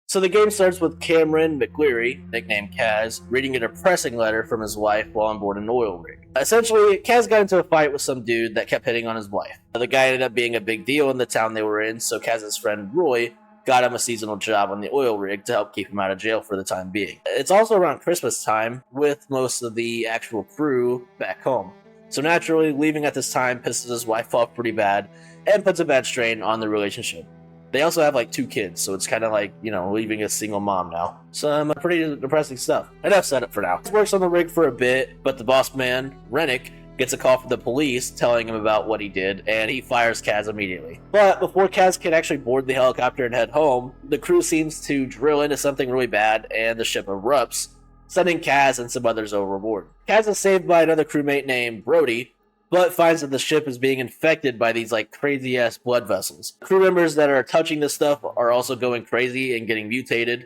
So the game starts with Cameron McQuarrie, nicknamed Kaz, reading a depressing letter from his wife while on board an oil rig. Essentially, Kaz got into a fight with some dude that kept hitting on his wife. The guy ended up being a big deal in the town they were in, so Kaz's friend Roy got him a seasonal job on the oil rig to help keep him out of jail for the time being. It's also around Christmas time, with most of the actual crew back home. So naturally, leaving at this time pisses his wife off pretty bad and puts a bad strain on the relationship. They also have like 2 kids, so it's kind of like, leaving a single mom now. Some pretty depressing stuff. Enough said it for now. He works on the rig for a bit, but the boss man, Rennick, gets a call from the police telling him about what he did, and he fires Kaz immediately. But before Kaz can actually board the helicopter and head home, the crew seems to drill into something really bad, and the ship erupts, sending Kaz and some others overboard. Kaz is saved by another crewmate named Brody, but finds that the ship is being infected by these crazy ass blood vessels. Crew members that are touching this stuff are also going crazy and getting mutated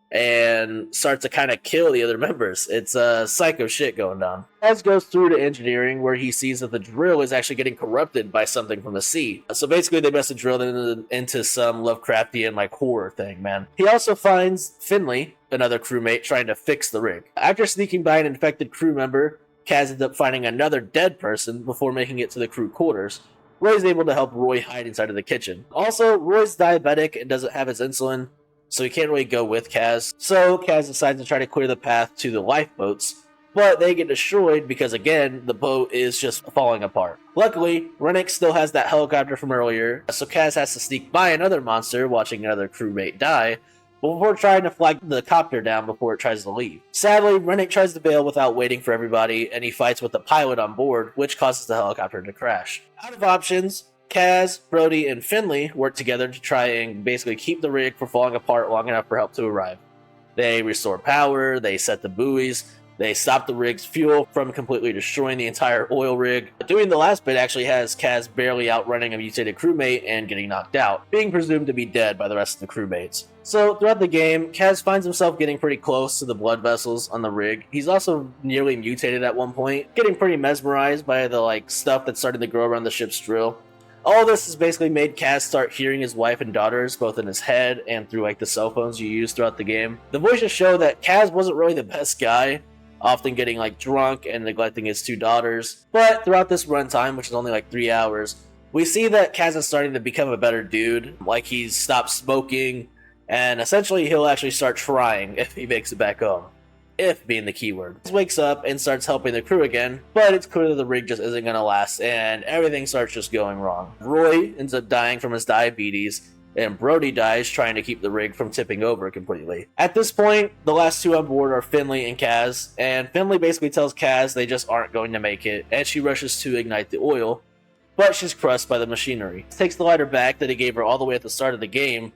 and start to kind of kill the other members. It's psycho shit going down. Kaz goes through to engineering, where he sees that the drill is actually getting corrupted by something from the sea. So basically they must have drilled into some Lovecraftian horror thing, man. He also finds Finley, another crewmate, trying to fix the rig. After sneaking by an infected crew member, Kaz ends up finding another dead person before making it to the crew quarters. Roy is able to help Roy hide inside of the kitchen. Also, Roy's diabetic and doesn't have his insulin, so he can't really go with Kaz. So Kaz decides to try to clear the path to the lifeboats, but they get destroyed because, again, the boat is just falling apart. Luckily, Rennick still has that helicopter from earlier, so Kaz has to sneak by another monster, watching another crewmate die, before trying to flag the copter down before it tries to leave. Sadly, Rennick tries to bail without waiting for everybody, and he fights with the pilot on board, which causes the helicopter to crash. Out of options, Kaz, Brody, and Finley work together to try and basically keep the rig from falling apart long enough for help to arrive. They restore power, they set the buoys, they stop the rig's fuel from completely destroying the entire oil rig. Doing the last bit actually has Kaz barely outrunning a mutated crewmate and getting knocked out, being presumed to be dead by the rest of the crewmates. So throughout the game, Kaz finds himself getting pretty close to the blood vessels on the rig. He's also nearly mutated at one point, getting pretty mesmerized by the stuff that's starting to grow around the ship's drill. All this has basically made Kaz start hearing his wife and daughters both in his head and through the cell phones you use throughout the game. The voices show that Kaz wasn't really the best guy, often getting drunk and neglecting his 2 daughters. But throughout this runtime, which is only 3 hours, we see that Kaz is starting to become a better dude. He's stopped smoking, and essentially he'll actually start trying if he makes it back home. If being the keyword. He wakes up and starts helping the crew again, but it's clear that the rig just isn't going to last, and everything starts just going wrong. Roy ends up dying from his diabetes, and Brody dies trying to keep the rig from tipping over completely. At this point, the last 2 on board are Finley and Kaz, and Finley basically tells Kaz they just aren't going to make it, and she rushes to ignite the oil, but she's crushed by the machinery. He takes the lighter back that he gave her all the way at the start of the game,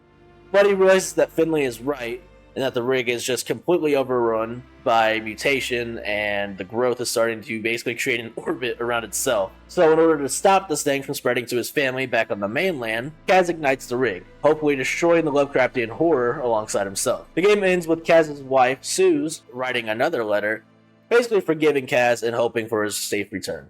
but he realizes that Finley is right, and that the rig is just completely overrun by mutation, and the growth is starting to basically create an orbit around itself. So in order to stop this thing from spreading to his family back on the mainland, Kaz ignites the rig, hopefully destroying the Lovecraftian horror alongside himself. The game ends with Kaz's wife, Suze, writing another letter, basically forgiving Kaz and hoping for his safe return.